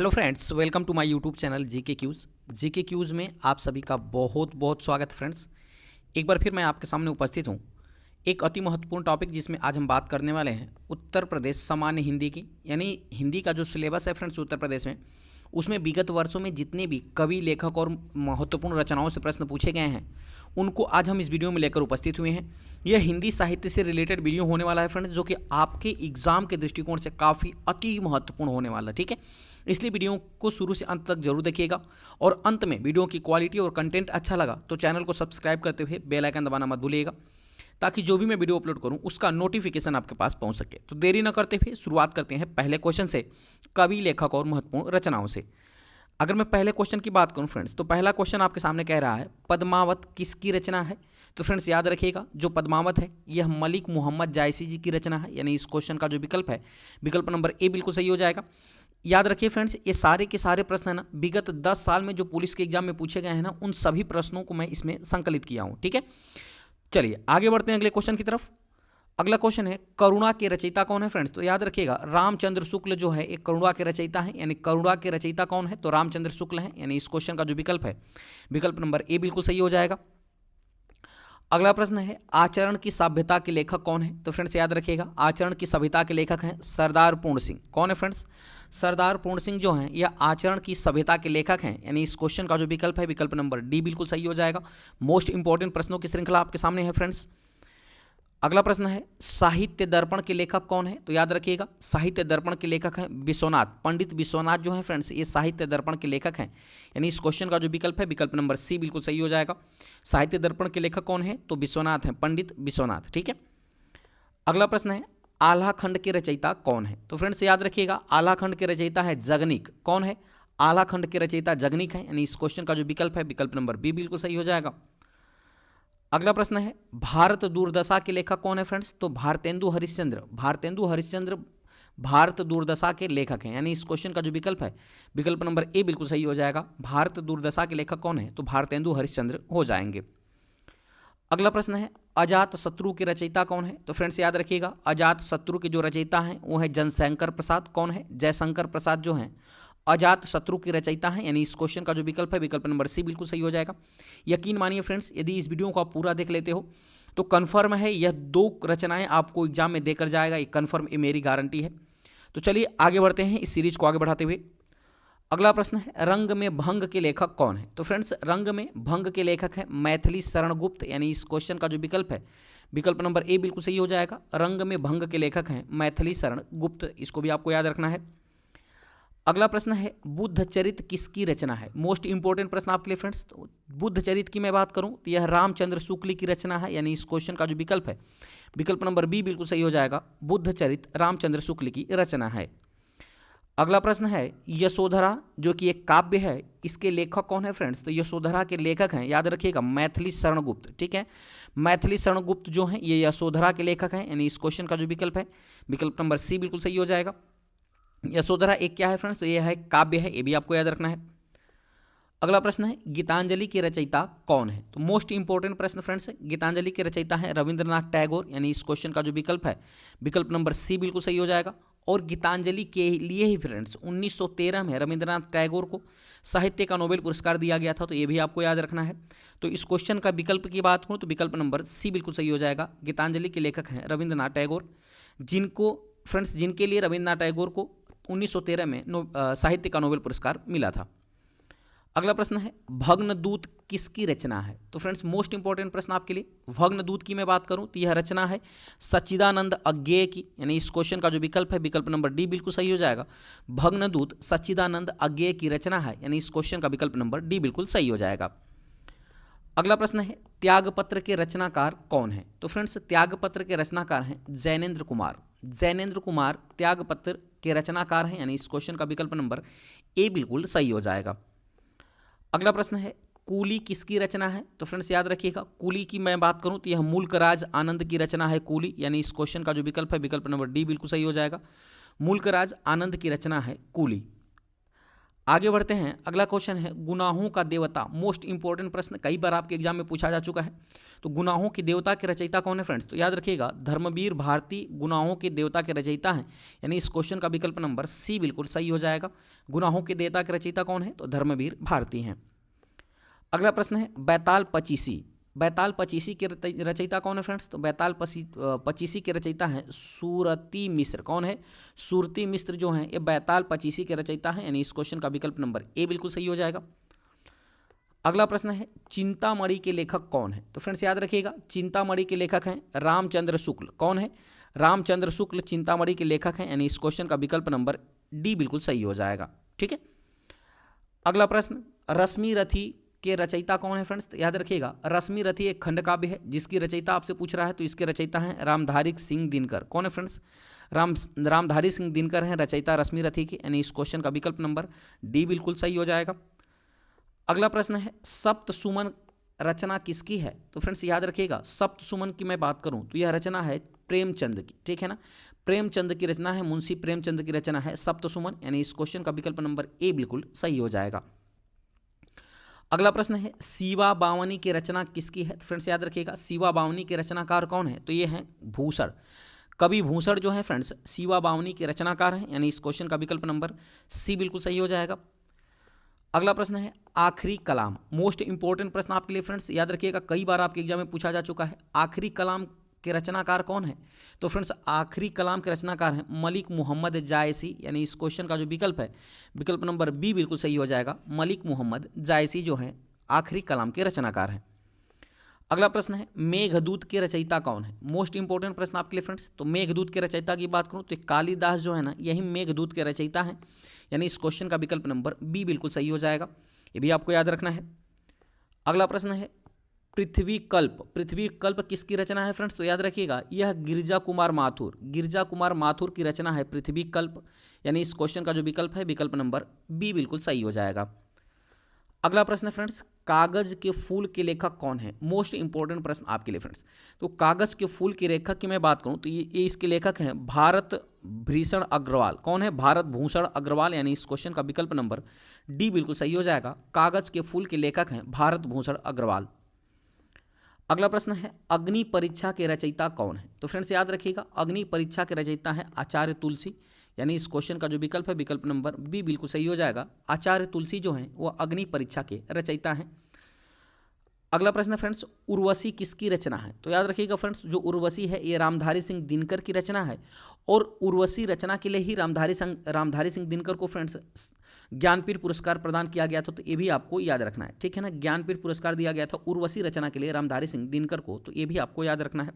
Hello friends, welcome to my YouTube channel G K quiz में आप सभी का बहुत बहुत स्वागत फ्रेंड्स। एक बार फिर मैं आपके सामने उपस्थित हूँ एक अति महत्वपूर्ण टॉपिक जिसमें आज हम बात करने वाले हैं उत्तर प्रदेश सामान्य हिंदी की, यानी हिंदी का जो सिलेबस है फ्रेंड्स उत्तर प्रदेश में, उसमें विगत वर्षों में जितने भी कवि, लेखक और महत्वपूर्ण रचनाओं से प्रश्न पूछे गए हैं उनको आज हम इस वीडियो में लेकर उपस्थित हुए हैं। यह हिंदी साहित्य से रिलेटेड वीडियो होने वाला है फ्रेंड्स, जो कि आपके एग्जाम के दृष्टिकोण से काफ़ी अति महत्वपूर्ण होने वाला है। ठीक है, इसलिए वीडियो को शुरू से अंत तक जरूर देखिएगा और अंत में वीडियो की क्वालिटी और कंटेंट अच्छा लगा तो चैनल को सब्सक्राइब करते हुए बेल आइकन दबाना मत भूलिएगा, ताकि जो भी मैं वीडियो अपलोड करूं उसका नोटिफिकेशन आपके पास पहुंच सके। तो देरी न करते हुए शुरुआत करते हैं पहले क्वेश्चन से, कवि, लेखक और महत्वपूर्ण रचनाओं से। अगर मैं पहले क्वेश्चन की बात करूं फ्रेंड्स, तो पहला क्वेश्चन आपके सामने कह रहा है पद्मावत किसकी रचना है। तो फ्रेंड्स याद रखिएगा, जो पद्मावत है यह मलिक मोहम्मद जायसी जी की रचना है, यानी इस क्वेश्चन का जो विकल्प है, विकल्प नंबर ए बिल्कुल सही हो जाएगा। याद रखिए फ्रेंड्स, ये सारे के सारे प्रश्न है ना, विगत 10 साल में जो पुलिस के एग्जाम में पूछे गए हैं ना, उन सभी प्रश्नों को मैं इसमें संकलित किया हूं। ठीक है, चलिए आगे बढ़ते हैं अगले क्वेश्चन की तरफ। अगला क्वेश्चन है करुणा के रचयिता कौन है फ्रेंड्स। तो याद रखिएगा, रामचंद्र शुक्ल जो है एक करुणा के रचयिता है, यानी करुणा के रचयिता कौन है, तो रामचंद्र शुक्ल है, यानी इस क्वेश्चन का जो विकल्प है, विकल्प नंबर ए बिल्कुल सही हो जाएगा। अगला प्रश्न है आचरण की सभ्यता के लेखक कौन है। तो फ्रेंड्स याद रखिएगा, आचरण की सभ्यता के लेखक हैं सरदार पूर्ण सिंह। कौन है फ्रेंड्स? सरदार पूर्ण सिंह जो हैं यह आचरण की सभ्यता के लेखक हैं, यानी इस क्वेश्चन का जो विकल्प है, विकल्प नंबर डी बिल्कुल सही हो जाएगा। मोस्ट इंपॉर्टेंट प्रश्नों की श्रृंखला आपके सामने है फ्रेंड्स। अगला प्रश्न है साहित्य दर्पण के लेखक कौन है। तो याद रखिएगा, साहित्य दर्पण के लेखक हैं विश्वनाथ, पंडित विश्वनाथ जो हैं फ्रेंड्स, ये साहित्य दर्पण के लेखक हैं, यानी इस क्वेश्चन का जो विकल्प है, विकल्प नंबर सी बिल्कुल सही हो जाएगा। साहित्य दर्पण के लेखक कौन है, तो विश्वनाथ हैं, पंडित विश्वनाथ। ठीक है, अगला प्रश्न है आल्हा खंड के रचयिता कौन है। तो फ्रेंड्स याद रखिएगा, आल्हा खंड के रचयिता है जगनीक। कौन है? आल्हा खंड के रचयिता जगनीक है, यानी इस क्वेश्चन का जो विकल्प है, विकल्प नंबर बी बिल्कुल सही हो जाएगा। अगला प्रश्न है भारत दूरदशा के लेखक कौन है फ्रेंड्स। तो भारतेंदु हरिश्चंद्र, भारतेंदु हरिश्चंद्र भारत दूरदशा के लेखक हैं, यानी इस क्वेश्चन का जो विकल्प है, विकल्प नंबर ए बिल्कुल सही हो जाएगा। भारत दूरदशा के लेखक कौन है, तो भारतेंदु हरिश्चंद्र हो जाएंगे। अगला प्रश्न है अजात शत्रु के रचयिता कौन है। तो फ्रेंड्स याद रखिएगा, अजात शत्रु के जो रचयिता हैं वो है जयशंकर प्रसाद। कौन है? जयशंकर प्रसाद जो हैं अजात शत्रु की रचयिता हैं, यानी इस क्वेश्चन का जो विकल्प है, विकल्प नंबर सी बिल्कुल सही हो जाएगा। यकीन मानिए फ्रेंड्स, यदि इस वीडियो को आप पूरा देख लेते हो तो कन्फर्म है यह 2 रचनाएं आपको एग्जाम में देकर जाएगा, ये कन्फर्म, ये मेरी गारंटी है। तो चलिए आगे बढ़ते हैं इस सीरीज को आगे बढ़ाते हुए। अगला प्रश्न है रंग में भंग के लेखक कौन है। तो फ्रेंड्स रंग में भंग के लेखक हैं मैथिली शरण गुप्त, यानी इस क्वेश्चन का जो विकल्प है, विकल्प नंबर ए बिल्कुल सही हो जाएगा। रंग में भंग के लेखक हैं मैथिली शरण गुप्त, इसको भी आपको याद रखना है। अगला प्रश्न है बुद्ध चरित किसकी रचना है। मोस्ट इंपॉर्टेंट प्रश्न आपके लिए फ्रेंड्स। तो बुद्ध चरित की मैं बात करूं तो यह रामचंद्र शुक्ल की रचना है, यानी इस क्वेश्चन का जो विकल्प है, विकल्प नंबर बी बिल्कुल सही हो जाएगा। बुद्ध चरित रामचंद्र शुक्ल की रचना है। अगला प्रश्न है यशोधरा जो कि एक काव्य है, इसके लेखक कौन है फ्रेंड्स। तो यशोधरा के लेखक हैं, याद रखिएगा, मैथिली शरण गुप्त। ठीक है, मैथिली शरण गुप्त जो हैं ये यशोधरा के लेखक हैं, यानी इस क्वेश्चन का जो विकल्प है, विकल्प नंबर सी बिल्कुल सही हो जाएगा। यशोधरा एक क्या है फ्रेंड्स, तो यह है काव्य है, ये भी आपको याद रखना है। अगला प्रश्न है गीतांजलि के रचयिता कौन है। तो मोस्ट इंपॉर्टेंट प्रश्न फ्रेंड्स है, गीतांजलि के रचयिता है रविंद्रनाथ टैगोर, यानी इस क्वेश्चन का जो विकल्प है, विकल्प नंबर सी बिल्कुल सही हो जाएगा। और गीतांजलि के लिए ही फ्रेंड्स 1913 में रविंद्रनाथ टैगोर को साहित्य का नोबेल पुरस्कार दिया गया था, तो ये भी आपको याद रखना है। तो इस क्वेश्चन का विकल्प की बात करूँ तो विकल्प नंबर सी बिल्कुल सही हो जाएगा। गीतांजलि के लेखक हैं रविंद्रनाथ टैगोर, जिनको फ्रेंड्स जिनके लिए रविंद्रनाथ टैगोर को 1913 में साहित्य का नोबेल पुरस्कार मिला था। अगला प्रश्न है भग्नदूत किसकी रचना है। तो फ्रेंड्स मोस्ट इंपॉर्टेंट प्रश्न आपके लिए, भग्नदूत की मैं बात करूं तो यह रचना है सच्चिदानंद अज्ञेय की, यानी इस क्वेश्चन का जो विकल्प है, विकल्प नंबर डी बिल्कुल सही हो जाएगा। भग्नदूत सच्चिदानंद अज्ञेय की रचना है, यानी इस क्वेश्चन का विकल्प नंबर डी बिल्कुल सही हो जाएगा। अगला प्रश्न है त्यागपत्र के रचनाकार कौन है। तो फ्रेंड्स त्यागपत्र के रचनाकार हैं जैनेन्द्र कुमार। जैनेन्द्र कुमार त्यागपत्र के रचनाकार हैं, यानी इस क्वेश्चन का विकल्प नंबर ए बिल्कुल सही हो जाएगा। अगला प्रश्न है कूली किसकी रचना है। तो फ्रेंड्स याद रखिएगा, कूली की मैं बात करूं तो यह मुल्कराज आनंद की रचना है कूली, यानी इस क्वेश्चन का जो विकल्प है, विकल्प नंबर डी बिल्कुल सही हो जाएगा। मुल्कराज आनंद की रचना है कूली। आगे बढ़ते हैं। अगला क्वेश्चन है गुनाहों का देवता, मोस्ट इंपॉर्टेंट प्रश्न, कई बार आपके एग्जाम में पूछा जा चुका है। तो गुनाहों के देवता के रचयिता कौन है फ्रेंड्स? तो याद रखिएगा धर्मवीर भारती गुनाहों के देवता के रचयिता हैं, यानी इस क्वेश्चन का विकल्प नंबर सी बिल्कुल सही हो जाएगा। गुनाहों के देवता के रचयिता कौन है? तो धर्मवीर भारती हैं। अगला प्रश्न है बैताल पचीसी, बैताल पचीसी के रचयिता कौन है फ्रेंड्स? तो बैताल पचीसी के रचयिता हैं सूरती मिश्र। कौन है? सूरती मिश्र जो हैं ये बैताल पचीसी के रचयिता हैं, यानी इस क्वेश्चन का विकल्प नंबर ए बिल्कुल सही हो जाएगा। अगला प्रश्न है चिंतामणि के लेखक कौन है? तो फ्रेंड्स याद रखिएगा चिंतामणि के लेखक हैं रामचंद्र शुक्ल। कौन है? रामचंद्र शुक्ल चिंतामणि के लेखक हैं, यानी इस क्वेश्चन का विकल्प नंबर डी बिल्कुल सही हो जाएगा। ठीक है। अगला प्रश्न रश्मि रथी के रचयिता कौन है फ्रेंड्स? तो याद रखिएगा रश्मि रथी एक खंड काव्य है जिसकी रचयिता आपसे पूछ रहा है, तो इसके रचयिता हैं रामधारी सिंह दिनकर। कौन है फ्रेंड्स? रामधारी सिंह दिनकर हैं रचयिता रश्मि रथी की, यानी इस क्वेश्चन का विकल्प नंबर डी बिल्कुल सही हो जाएगा। अगला प्रश्न है सप्त सुमन रचना किसकी है? तो फ्रेंड्स याद रखिएगा सप्त सुमन की मैं बात करूं तो यह रचना है प्रेमचंद की। ठीक है ना, प्रेमचंद की रचना है, मुंशी प्रेमचंद की रचना है सप्त सुमन, यानी इस क्वेश्चन का विकल्प नंबर ए बिल्कुल सही हो जाएगा। अगला प्रश्न है सीवा बावनी की रचना किसकी है? तो फ्रेंड्स याद रखिएगा सीवा बावनी के रचनाकार कौन है? तो ये हैं भूषण, कवि भूषण जो है फ्रेंड्स सीवा बावनी के रचनाकार हैं, यानी इस क्वेश्चन का विकल्प नंबर सी बिल्कुल सही हो जाएगा। अगला प्रश्न है आखिरी कलाम, मोस्ट इंपॉर्टेंट प्रश्न आपके लिए फ्रेंड्स, याद रखिएगा कई बार आपके एग्जाम में पूछा जा चुका है। आखिरी कलाम के रचनाकार कौन है? तो फ्रेंड्स आखिरी कलाम के रचनाकार हैं मलिक मोहम्मद जायसी, यानी इस क्वेश्चन का जो विकल्प है विकल्प नंबर बी बिल्कुल सही हो जाएगा। मलिक मोहम्मद जायसी जो हैं आखिरी कलाम के रचनाकार हैं। अगला प्रश्न है मेघदूत के रचयिता कौन है? मोस्ट इंपॉर्टेंट प्रश्न आपके लिए फ्रेंड्स। तो मेघदूत के रचयिता की बात करूं तो कालिदास जो है ना यही मेघदूत के रचयिता हैं, यानी इस क्वेश्चन का विकल्प नंबर बी बिल्कुल सही हो जाएगा, ये भी आपको याद रखना है। अगला प्रश्न है पृथ्वी कल्प, पृथ्वी कल्प किसकी रचना है फ्रेंड्स? तो याद रखिएगा यह गिरजा कुमार माथुर, गिरजा कुमार माथुर की रचना है पृथ्वी कल्प, यानी इस क्वेश्चन का जो विकल्प है विकल्प नंबर बी बिल्कुल सही हो जाएगा। अगला प्रश्न है फ्रेंड्स कागज के फूल के लेखक कौन है? मोस्ट इंपॉर्टेंट प्रश्न आपके लिए फ्रेंड्स। तो कागज के फूल के लेखक की मैं बात करूं तो ये इसके लेखक हैं भारत भूषण अग्रवाल। कौन है? भारत भूषण अग्रवाल, यानी इस क्वेश्चन का विकल्प नंबर डी बिल्कुल सही हो जाएगा। कागज के फूल के लेखक हैं भारत भूषण अग्रवाल। अगला प्रश्न है अग्नि परीक्षा के रचयिता कौन है? तो फ्रेंड्स याद रखिएगा अग्नि परीक्षा के रचयिता हैं आचार्य तुलसी, यानी इस क्वेश्चन का जो विकल्प है विकल्प नंबर बी बिल्कुल सही हो जाएगा। आचार्य तुलसी जो हैं वो अग्नि परीक्षा के रचयिता हैं। अगला प्रश्न है फ्रेंड्स उर्वशी किसकी रचना है? तो याद रखिएगा फ्रेंड्स जो उर्वशी है ये रामधारी सिंह दिनकर की रचना है, और उर्वशी रचना के लिए ही रामधारी सिंह दिनकर को फ्रेंड्स ज्ञानपीठ पुरस्कार प्रदान किया गया था, तो ये भी आपको याद रखना है। ठीक है ना, ज्ञानपीठ पुरस्कार दिया गया था उर्वशी रचना के लिए रामधारी सिंह दिनकर को, तो ये भी आपको याद रखना है।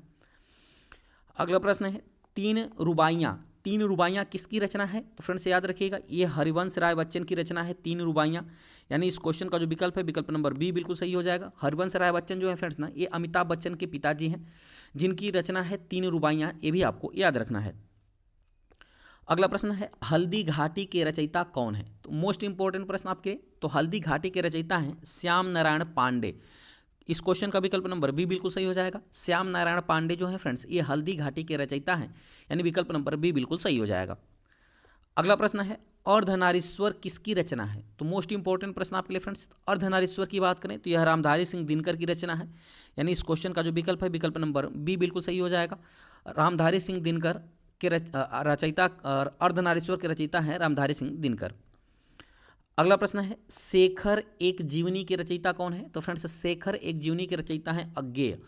अगला प्रश्न है तीन रुबाइयाँ किसकी रचना है? तो फ्रेंड्स याद रखिएगा ये हरिवंश राय बच्चन की रचना है तीन रुबाइयाँ, यानी इस क्वेश्चन का जो विकल्प है विकल्प नंबर बी बिल्कुल सही हो जाएगा। हरिवंश राय बच्चन जो है फ्रेंड्स ना ये अमिताभ बच्चन के पिताजी हैं जिनकी रचना है तीन रुबाइयाँ, ये भी आपको याद रखना है। अगला प्रश्न है हल्दी घाटी के रचयिता कौन है? तो मोस्ट इंपॉर्टेंट प्रश्न आपके, तो हल्दी घाटी के रचयिता हैं श्याम नारायण पांडे, इस क्वेश्चन का विकल्प नंबर बी बिल्कुल सही हो जाएगा। श्याम नारायण पांडे जो है फ्रेंड्स ये हल्दी घाटी के रचयिता हैं, यानी विकल्प नंबर बी बिल्कुल सही हो जाएगा। अगला प्रश्न है अर्धनारीश्वर किसकी रचना है? तो मोस्ट इंपॉर्टेंट प्रश्न आपके लिए फ्रेंड्स, अर्धनारीश्वर की बात करें तो यह रामधारी सिंह दिनकर की रचना है, यानी इस क्वेश्चन का जो विकल्प है विकल्प नंबर बी बिल्कुल सही हो जाएगा। रामधारी सिंह दिनकर के रचयिता अर्धनारीश्वर के रचयिता हैं रामधारी सिंह दिनकर। अगला प्रश्न है शेखर एक जीवनी के रचयिता कौन है? तो फ्रेंड्स शेखर एक जीवनी के रचयिता हैं अज्ञेय।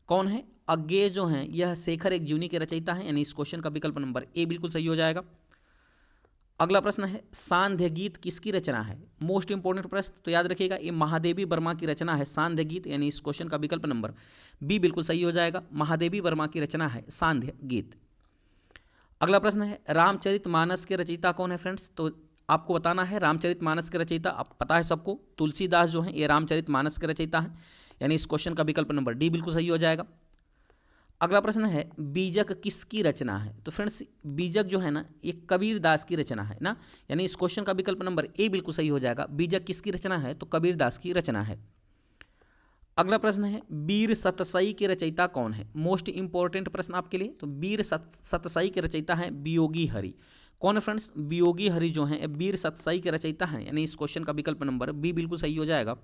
कौन है? अज्ञेय जो हैं यह शेखर एक जीवनी के रचयिता हैं, यानी इस क्वेश्चन का विकल्प नंबर ए बिल्कुल सही हो जाएगा। अगला प्रश्न है सांध्य गीत किसकी रचना है? मोस्ट इंपॉर्टेंट प्रश्न, तो याद रखिएगा ये महादेवी वर्मा की रचना है सांध्य गीत, यानी इस क्वेश्चन का विकल्प नंबर बी बिल्कुल सही हो जाएगा। महादेवी वर्मा की रचना है सांध्य गीत। अगला प्रश्न है रामचरितमानस के रचयिता कौन है फ्रेंड्स? तो आपको बताना है रामचरितमानस के रचयिता, आप पता है सबको तुलसीदास जो हैं ये रामचरितमानस के रचयिता हैं, यानी इस क्वेश्चन का विकल्प नंबर डी बिल्कुल सही हो जाएगा। अगला प्रश्न है बीजक किसकी रचना है? तो फ्रेंड्स बीजक जो है ना ये कबीरदास की रचना है ना, यानी इस क्वेश्चन का विकल्प नंबर ए बिल्कुल सही हो जाएगा। बीजक किसकी रचना है? तो कबीरदास की रचना है। अगला प्रश्न है वीर सतसई के रचयिता कौन है? मोस्ट इंपॉर्टेंट प्रश्न आपके लिए, तो वीर सतसई के रचयिता हैं वियोगी हरि। कौन है फ्रेंड्स? वियोगी हरि जो हैं वीर सतसाई के रचयिता हैं, यानी इस क्वेश्चन का विकल्प नंबर बी बिल्कुल सही हो जाएगा।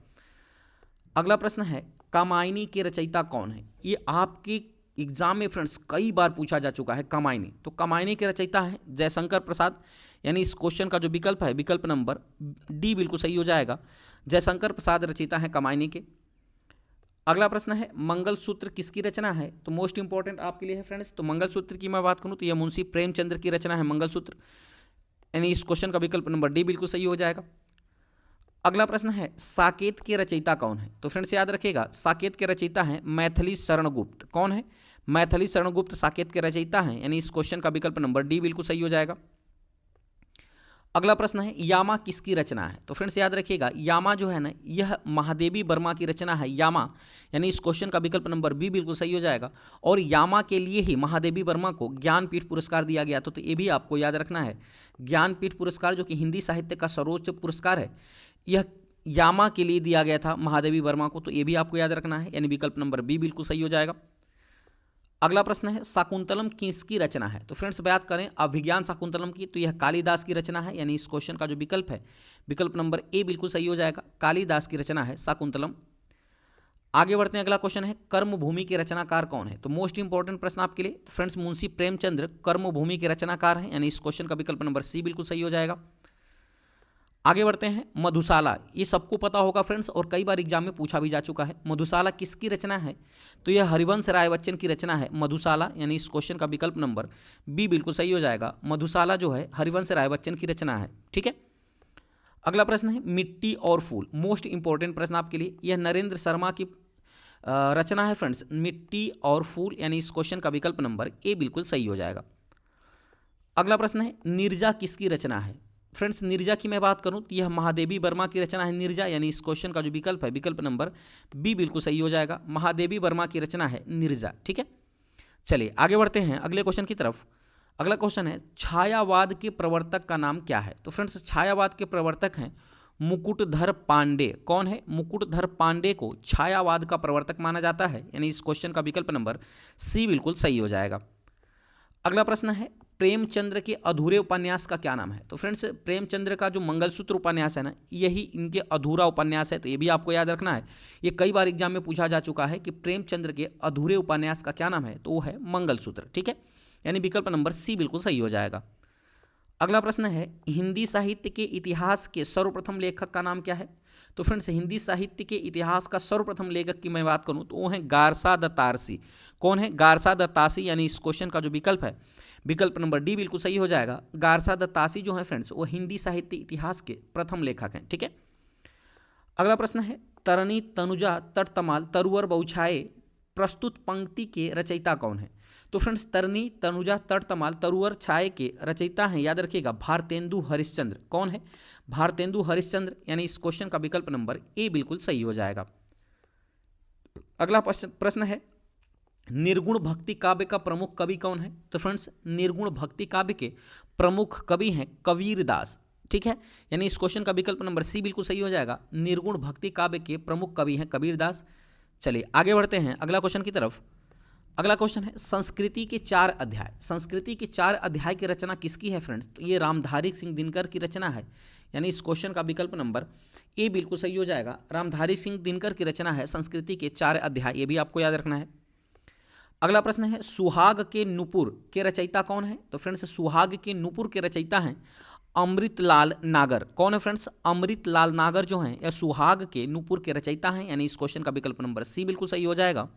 अगला प्रश्न है कामायनी के रचयिता कौन है? ये आपके एग्जाम में फ्रेंड्स कई बार पूछा जा चुका है कामायनी। तो कामायनी के रचयिता हैं जयशंकर प्रसाद, यानी इस क्वेश्चन का जो विकल्प है विकल्प नंबर डी बिल्कुल सही हो जाएगा। जयशंकर प्रसाद रचयिता हैं कामायनी के। अगला प्रश्न है मंगलसूत्र किसकी रचना है? तो मोस्ट इंपॉर्टेंट आपके लिए है फ्रेंड्स। तो मंगलसूत्र की मैं बात करूं तो यह मुंशी प्रेमचंद्र की रचना है मंगलसूत्र, यानी इस क्वेश्चन का विकल्प नंबर डी बिल्कुल सही हो जाएगा। अगला प्रश्न है साकेत के रचयिता कौन है? तो फ्रेंड्स याद रखिएगा साकेत के रचयिता हैं मैथिली शरण गुप्त। कौन है? मैथिली शरण गुप्त साकेत के रचयिता हैं, यानी इस क्वेश्चन का विकल्प नंबर डी बिल्कुल सही हो जाएगा। अगला प्रश्न है यामा किसकी रचना है? तो फ्रेंड्स याद रखिएगा यामा जो है ना यह महादेवी वर्मा की रचना है यामा, यानी इस क्वेश्चन का विकल्प नंबर बी बिल्कुल सही हो जाएगा। और यामा के लिए ही महादेवी वर्मा को ज्ञानपीठ पुरस्कार दिया गया। तो ये भी आपको याद रखना है, ज्ञानपीठ पुरस्कार जो कि हिंदी साहित्य का सर्वोच्च पुरस्कार है, यह यामा के लिए दिया गया था महादेवी वर्मा को। तो ये भी आपको याद रखना है, यानी विकल्प नंबर बी बिल्कुल सही हो जाएगा। अगला प्रश्न है शाकुंतलम किसकी रचना है? तो फ्रेंड्स बात करें अभिज्ञान शाकुंतलम की तो यह कालिदास की रचना है, यानी इस क्वेश्चन का जो विकल्प है विकल्प नंबर ए बिल्कुल सही हो जाएगा। कालिदास की रचना है शाकुंतलम। आगे बढ़ते हैं, अगला क्वेश्चन है कर्मभूमि के रचनाकार कौन है? तो मोस्ट इंपॉर्टेंट प्रश्न आपके लिए। फ्रेंड्स मुंशी प्रेमचंद्र कर्मभूमि के रचनाकार हैं, यानी इस क्वेश्चन का विकल्प नंबर सी बिल्कुल सही हो जाएगा। आगे बढ़ते हैं मधुशाला, ये सबको पता होगा फ्रेंड्स और कई बार एग्जाम में पूछा भी जा चुका है। मधुशाला किसकी रचना है? तो यह हरिवंश राय बच्चन की रचना है मधुशाला, यानी इस क्वेश्चन का विकल्प नंबर बी बिल्कुल सही हो जाएगा। मधुशाला जो है हरिवंश राय बच्चन की रचना है। ठीक है, अगला प्रश्न है मिट्टी और फूल, मोस्ट इंपॉर्टेंट प्रश्न आपके लिए। यह नरेंद्र शर्मा की रचना है फ्रेंड्स मिट्टी और फूल, यानी इस क्वेश्चन का विकल्प नंबर ए बिल्कुल सही हो जाएगा। अगला प्रश्न है नीरजा किसकी रचना है? फ्रेंड्स नीरजा की मैं बात करूं तो यह महादेवी वर्मा की रचना है नीरजा, यानी इस क्वेश्चन का जो विकल्प है विकल्प नंबर बी बिल्कुल सही हो जाएगा। महादेवी वर्मा की रचना है नीरजा। ठीक है, चलिए आगे बढ़ते हैं अगले क्वेश्चन की तरफ। अगला क्वेश्चन है छायावाद के प्रवर्तक का नाम क्या है? तो फ्रेंड्स छायावाद के प्रवर्तक हैं मुकुटधर पांडे। कौन है? मुकुटधर पांडे को छायावाद का प्रवर्तक माना जाता है, यानी इस क्वेश्चन का विकल्प नंबर सी बिल्कुल सही हो जाएगा। अगला प्रश्न है प्रेमचंद्र के अधूरे उपन्यास का क्या नाम है? तो फ्रेंड्स प्रेमचंद्र का जो मंगलसूत्र उपन्यास है ना यही इनके अधूरा उपन्यास है। तो ये भी आपको याद रखना है, ये कई बार एग्जाम में पूछा जा चुका है कि प्रेमचंद्र के अधूरे उपन्यास का क्या नाम है? तो वो है मंगलसूत्र। ठीक है, यानी विकल्प नंबर सी बिल्कुल सही हो जाएगा। अगला प्रश्न है हिंदी साहित्य के इतिहास के सर्वप्रथम लेखक का नाम क्या है? तो फ्रेंड्स हिंदी साहित्य के इतिहास का सर्वप्रथम लेखक की मैं बात करूं तो वो है गारसा दत्तारसी। कौन है? गारसा दत्तासी, यानी इस क्वेश्चन का जो विकल्प है विकल्प नंबर डी बिल्कुल सही हो जाएगा। गारसा दत्तासी जो है फ्रेंड्स वो हिंदी साहित्य इतिहास के प्रथम लेखक हैं। ठीक है, अगला प्रश्न है तरनी तनुजा तटतमाल तरुवर बौछाए प्रस्तुत पंक्ति के रचयिता कौन है? तो फ्रेंड्स तरनी तनुजा तटतमाल तरुवर छाए के रचयिता हैं, याद रखिएगा, भारतेंदु हरिश्चंद्र। कौन है? भारतेंदु हरिश्चंद्र, यानी इस क्वेश्चन का विकल्प नंबर ए बिल्कुल सही हो जाएगा। अगला प्रश्न है निर्गुण भक्ति काव्य का प्रमुख कवि कौन है? तो फ्रेंड्स निर्गुण भक्ति काव्य के प्रमुख कवि हैं कबीरदास। ठीक है, यानी इस क्वेश्चन का विकल्प नंबर सी बिल्कुल सही हो जाएगा। निर्गुण भक्ति काव्य के प्रमुख कवि हैं कबीरदास। चलिए आगे बढ़ते हैं अगला क्वेश्चन की तरफ। अगला क्वेश्चन है संस्कृति के 4 अध्याय। संस्कृति के 4 अध्याय की रचना किसकी है फ्रेंड्स? तो ये रामधारी सिंह दिनकर की रचना है, यानी इस क्वेश्चन का विकल्प नंबर ए बिल्कुल सही हो जाएगा। रामधारी सिंह दिनकर की रचना है संस्कृति के 4 अध्याय, ये भी आपको याद रखना है। अगला प्रश्न है सुहाग के नुपुर के रचयिता कौन है? तो फ्रेंड्स सुहाग के नुपुर के रचयिता हैं अमृतलाल नागर। कौन है फ्रेंड्स? अमृतलाल नागर जो हैं यह सुहाग के नुपुर के रचयिता हैं, यानी इस क्वेश्चन का विकल्प नंबर सी बिल्कुल सही हो जाएगा।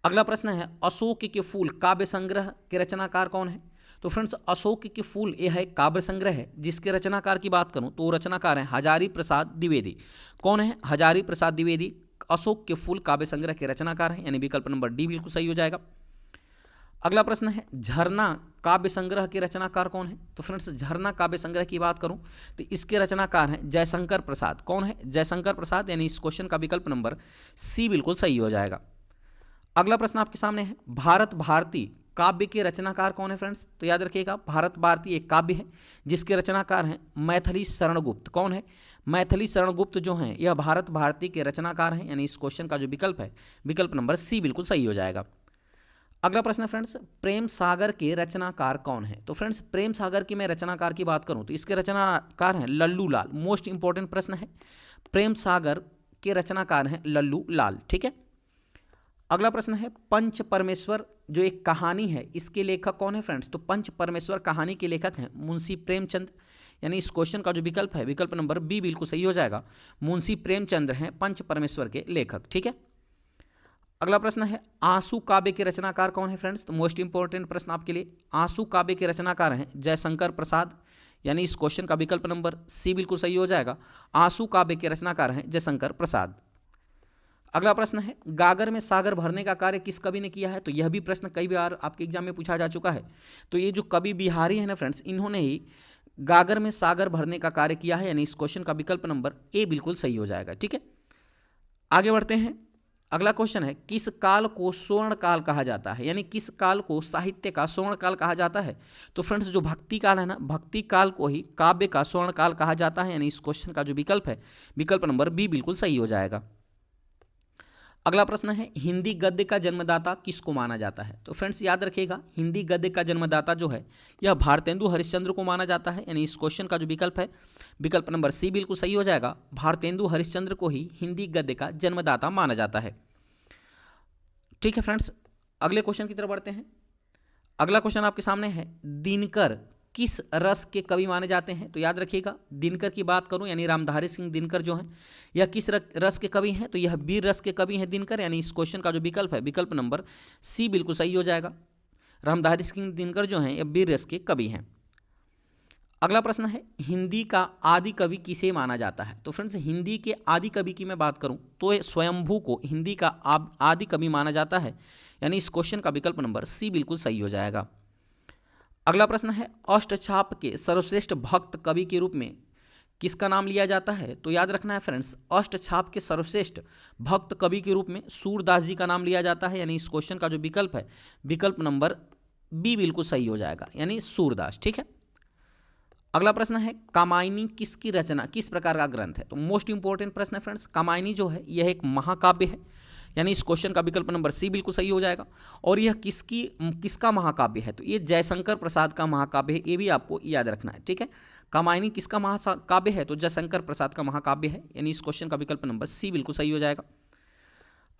अगला प्रश्न है अशोक के फूल काव्य संग्रह के रचनाकार कौन है? तो फ्रेंड्स अशोक के फूल यह है काव्य संग्रह है, जिसके रचनाकार की बात करूं तो रचनाकार हैं हजारी प्रसाद द्विवेदी। कौन है? हजारी प्रसाद द्विवेदी अशोक के फूल काव्य संग्रह के रचनाकार हैं, यानी विकल्प नंबर डी बिल्कुल सही हो जाएगा। अगला प्रश्न है झरना काव्य संग्रह के रचनाकार कौन है? तो फ्रेंड्स झरना काव्य संग्रह की बात करूं तो इसके रचनाकार हैं जयशंकर प्रसाद। कौन है? जयशंकर प्रसाद, यानी इस क्वेश्चन का विकल्प नंबर सी बिल्कुल सही हो जाएगा। अगला प्रश्न आपके सामने है भारत भारती काव्य के रचनाकार कौन है फ्रेंड्स? तो याद रखिएगा भारत भारती एक काव्य है जिसके रचनाकार हैं मैथिली शरण गुप्त। कौन है? मैथिली शरण गुप्त जो हैं यह भारत भारती के रचनाकार हैं, यानी इस क्वेश्चन का जो विकल्प है विकल्प नंबर सी बिल्कुल सही हो जाएगा। अगला प्रश्न है फ्रेंड्स, प्रेम सागर के रचनाकार कौन है? तो फ्रेंड्स प्रेम सागर की मैं रचनाकार की बात करूं तो इसके रचनाकार हैं लल्लू लाल। मोस्ट इंपॉर्टेंट प्रश्न है, प्रेम सागर के रचनाकार हैं लल्लू लाल। ठीक है। अगला प्रश्न है, पंच परमेश्वर जो एक कहानी है इसके लेखक कौन है फ्रेंड्स? तो पंच परमेश्वर कहानी के लेखक हैं मुंशी प्रेमचंद। यानी इस क्वेश्चन का जो विकल्प है, विकल्प नंबर बी बिल्कुल सही हो जाएगा। मुंशी प्रेमचंद हैं पंच परमेश्वर के लेखक। ठीक है। अगला प्रश्न है, आंसू काव्य के रचनाकार कौन है फ्रेंड्स? तो मोस्ट इंपॉर्टेंट प्रश्न आपके लिए, आंसू काव्य के रचनाकार हैं जयशंकर प्रसाद। यानी इस क्वेश्चन का विकल्प नंबर सी बिल्कुल सही हो जाएगा। आंसू काव्य के रचनाकार हैं जयशंकर प्रसाद। अगला प्रश्न है, गागर में सागर भरने का कार्य किस कवि ने किया है? तो यह भी प्रश्न कई बार आपके एग्जाम में पूछा जा चुका है। तो ये जो कवि बिहारी है ना फ्रेंड्स, इन्होंने ही गागर में सागर भरने का कार्य किया है। यानी इस क्वेश्चन का विकल्प नंबर ए बिल्कुल सही हो जाएगा। ठीक है। आगे बढ़ते हैं। अगला क्वेश्चन है, किस काल को स्वर्ण काल कहा जाता है? यानी किस काल को साहित्य का स्वर्ण काल कहा जाता है? तो फ्रेंड्स जो भक्ति काल है ना, भक्ति काल को ही काव्य का स्वर्ण काल कहा जाता है। यानी इस क्वेश्चन का जो विकल्प है, विकल्प नंबर बी बिल्कुल सही हो जाएगा। अगला प्रश्न है, हिंदी गद्य का जन्मदाता किसको माना जाता है? तो फ्रेंड्स याद रखिएगा, हिंदी गद्य का जन्मदाता जो है यह भारतेंदु हरिश्चंद्र को माना जाता है। यानी इस क्वेश्चन का जो विकल्प है, विकल्प नंबर सी बिल्कुल सही हो जाएगा। भारतेंदु हरिश्चंद्र को ही हिंदी गद्य का जन्मदाता माना जाता है। ठीक है फ्रेंड्स, अगले क्वेश्चन की तरफ बढ़ते हैं। अगला क्वेश्चन आपके सामने है, दिनकर किस रस के कवि माने जाते हैं? तो याद रखिएगा, दिनकर की बात करूं यानी रामधारी सिंह दिनकर जो हैं यह किस रस के कवि हैं? तो यह वीर रस के कवि हैं दिनकर। यानी इस क्वेश्चन का जो विकल्प है, विकल्प नंबर सी बिल्कुल सही हो जाएगा। रामधारी सिंह दिनकर जो हैं यह वीर रस के कवि हैं। अगला प्रश्न है, हिंदी का आदि कवि किसे माना जाता है? तो फ्रेंड्स हिंदी के आदि कवि की मैं बात करूं तो ये स्वयंभू को हिंदी का आदि कवि माना जाता है। यानी इस क्वेश्चन का विकल्प नंबर सी बिल्कुल सही हो जाएगा। अगला प्रश्न है, अष्टछाप के सर्वश्रेष्ठ भक्त कवि के रूप में किसका नाम लिया जाता है? तो याद रखना है फ्रेंड्स, अष्टछाप के सर्वश्रेष्ठ भक्त कवि के रूप में सूरदास जी का नाम लिया जाता है। यानी इस क्वेश्चन का जो विकल्प है, विकल्प नंबर बी बिल्कुल सही हो जाएगा, यानी सूरदास। ठीक है। अगला प्रश्न है, कामायनी किसकी रचना, किस प्रकार का ग्रंथ है? तो मोस्ट इंपॉर्टेंट प्रश्न है फ्रेंड्स, कामायनी जो है यह एक महाकाव्य है। यानी इस क्वेश्चन का विकल्प नंबर सी बिल्कुल सही हो जाएगा। और यह किसका महाकाव्य है? तो ये जयशंकर प्रसाद का महाकाव्य है, ये भी आपको याद रखना है। ठीक है। कामायनी किसका महाकाव्य है? तो जयशंकर प्रसाद का महाकाव्य है। यानी इस क्वेश्चन का विकल्प नंबर सी बिल्कुल सही हो जाएगा।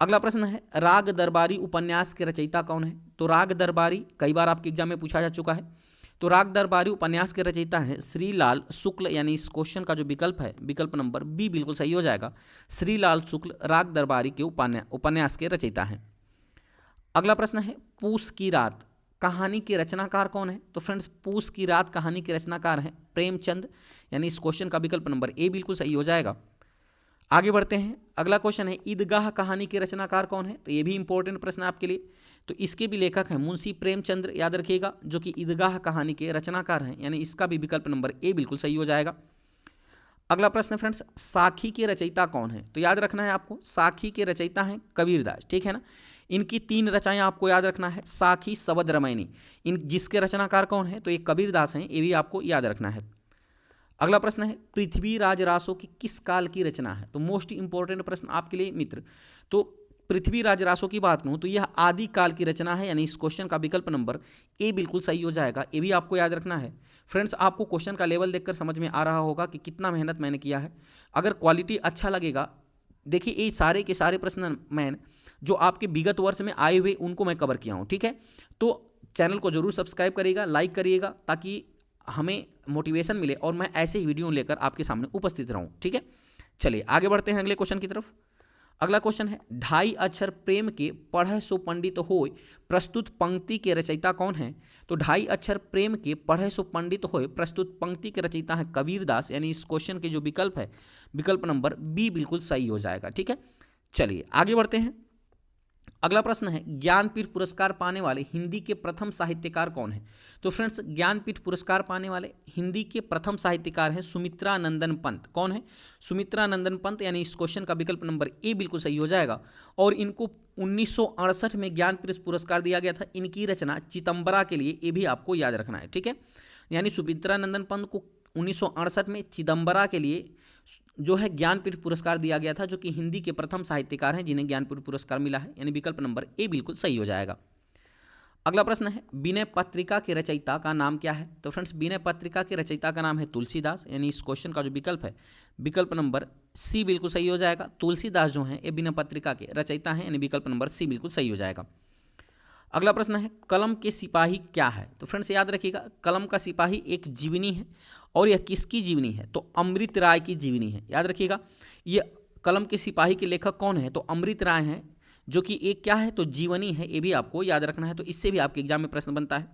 अगला प्रश्न है, राग दरबारी उपन्यास के रचयिता कौन है? तो राग दरबारी कई बार आपके एग्जाम में पूछा जा चुका है। तो राग दरबारी उपन्यास के रचयिता हैं श्रीलाल शुक्ल। यानी इस क्वेश्चन का जो विकल्प है, विकल्प नंबर बी बिल्कुल सही हो जाएगा। श्रीलाल शुक्ल राग दरबारी के उपन्यास के रचयिता हैं। अगला प्रश्न है, पूस की रात कहानी के रचनाकार कौन है? तो फ्रेंड्स पूस की रात कहानी के रचनाकार हैं प्रेमचंद। यानी इस क्वेश्चन का विकल्प नंबर ए बिल्कुल सही हो जाएगा। आगे बढ़ते हैं। अगला क्वेश्चन है, ईदगाह कहानी के रचनाकार कौन है? तो ये भी इंपॉर्टेंट प्रश्न है आपके लिए। तो इसके भी लेखक हैं मुंशी प्रेमचंद्र, याद रखिएगा, जो कि ईदगाह कहानी के रचनाकार हैं। यानी इसका भी विकल्प नंबर ए बिल्कुल सही हो जाएगा। अगला प्रश्न है फ्रेंड्स, साखी के रचयिता कौन है? तो याद रखना है आपको, साखी के रचयिता हैं कबीरदास। ठीक है ना। इनकी 3 रचनाएं आपको याद रखना है, साखी शबद रामायणी। इन जिसके रचनाकार कौन है? तो ये कबीरदास हैं, ये भी आपको याद रखना है। अगला प्रश्न है, पृथ्वीराज रासो की किस काल की रचना है? तो मोस्ट इंपॉर्टेंट प्रश्न आपके लिए मित्र। तो पृथ्वीराज रासो की बात करूं तो यह आदि काल की रचना है। यानी इस क्वेश्चन का विकल्प नंबर ए बिल्कुल सही हो जाएगा, ये भी आपको याद रखना है। फ्रेंड्स आपको क्वेश्चन का लेवल देखकर समझ में आ रहा होगा कि कितना मेहनत मैंने किया है। अगर क्वालिटी अच्छा लगेगा, देखिए ये सारे के सारे प्रश्न मैंने जो आपके विगत वर्ष में आए हुए उनको मैं कवर किया हूँ। ठीक है। तो चैनल को जरूर सब्सक्राइब करिएगा, लाइक करिएगा, ताकि हमें मोटिवेशन मिले और मैं ऐसे ही वीडियो लेकर आपके सामने उपस्थित रहूं। ठीक है। चलिए आगे बढ़ते हैं अगले क्वेश्चन की तरफ। अगला क्वेश्चन है, 2.5 अक्षर प्रेम के पढ़े सो पंडित होय प्रस्तुत पंक्ति के रचयिता कौन है? तो 2.5 अक्षर प्रेम के पढ़े सो पंडित होय प्रस्तुत पंक्ति के रचयिता है कबीरदास। यानी इस क्वेश्चन के जो विकल्प है, विकल्प नंबर बी बिल्कुल सही हो जाएगा। ठीक है। चलिए आगे बढ़ते हैं। अगला प्रश्न है, ज्ञानपीठ पुरस्कार पाने वाले हिंदी के प्रथम साहित्यकार कौन है? तो फ्रेंड्स ज्ञानपीठ पुरस्कार पाने वाले हिंदी के प्रथम साहित्यकार हैं सुमित्रा नंदन पंत। कौन है? सुमित्रा नंदन पंत। यानी इस क्वेश्चन का विकल्प नंबर ए बिल्कुल सही हो जाएगा। और इनको 1968 में ज्ञानपीठ पुरस्कार दिया गया था। इनकी रचना चिदंबरा के लिए, ये भी आपको याद रखना है। ठीक है। यानी सुमित्रा नंदन पंत को 1968 में चिदंबरा के लिए जो है ज्ञानपीठ पुरस्कार दिया गया था, जो कि हिंदी के प्रथम साहित्यकार हैं जिन्हें ज्ञानपीठ पुरस्कार मिला है। यानी विकल्प नंबर ए बिल्कुल सही हो जाएगा। अगला प्रश्न है विनय पत्रिका के रचयिता का नाम क्या है? तो फ्रेंड्स विनय पत्रिका के रचयिता का नाम है तुलसीदास, यानी इस क्वेश्चन का जो विकल्प है विकल्प नंबर सी बिल्कुल सही हो जाएगा। तुलसीदास जो हैं ये विनय पत्रिका के रचयिता हैं, यानी विकल्प नंबर सी बिल्कुल सही हो जाएगा। अगला प्रश्न है कलम के सिपाही क्या है? तो फ्रेंड्स याद रखिएगा कलम का सिपाही एक जीवनी है, और यह किसकी जीवनी है? तो अमृत राय की जीवनी है। याद रखिएगा ये कलम के सिपाही के लेखक कौन है? तो अमृत राय हैं, जो कि एक क्या है? तो जीवनी है, ये भी आपको याद रखना है। तो इससे भी आपके एग्जाम में प्रश्न बनता है।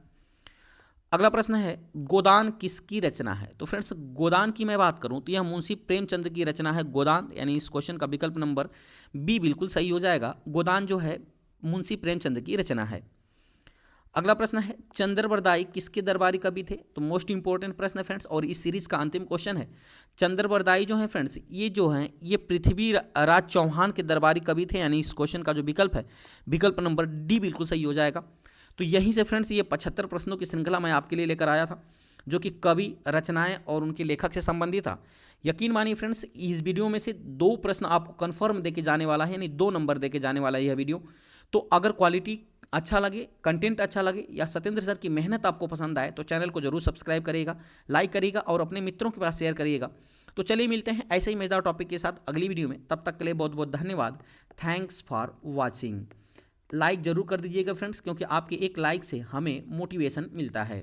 अगला प्रश्न है गोदान किसकी रचना है? तो फ्रेंड्स गोदान की मैं बात करूं तो यह मुंशी प्रेमचंद की रचना है गोदान, यानी इस क्वेश्चन का विकल्प नंबर बी बिल्कुल सही हो जाएगा। गोदान जो है मुंशी प्रेमचंद की रचना है। अगला प्रश्न है चंद्रबरदाई किसके दरबारी कवि थे? तो मोस्ट इंपॉर्टेंट प्रश्न है फ्रेंड्स, और इस सीरीज का अंतिम क्वेश्चन है। चंद्रबरदाई जो है फ्रेंड्स ये जो हैं ये पृथ्वीराज चौहान के दरबारी कवि थे, यानी इस क्वेश्चन का जो विकल्प है विकल्प नंबर डी बिल्कुल सही हो जाएगा। तो यहीं से फ्रेंड्स ये 75 प्रश्नों की श्रृंखला मैं आपके लिए लेकर आया था, जो कि कवि, रचनाएं और उनके लेखक से संबंधित था। यकीन मानिए फ्रेंड्स इस वीडियो में से 2 प्रश्न आपको कन्फर्म देके जाने वाला है, यानी 2 नंबर देके जाने वाला है यह वीडियो। तो अगर क्वालिटी अच्छा लगे, कंटेंट अच्छा लगे, या सत्येंद्र सर की मेहनत आपको पसंद आए तो चैनल को जरूर सब्सक्राइब करिएगा, लाइक करिएगा और अपने मित्रों के पास शेयर करिएगा। तो चलिए मिलते हैं ऐसे ही मजेदार टॉपिक के साथ अगली वीडियो में। तब तक के लिए बहुत बहुत धन्यवाद। Thanks for watching. लाइक जरूर कर दीजिएगा फ्रेंड्स, क्योंकि आपके एक लाइक से हमें मोटिवेशन मिलता है।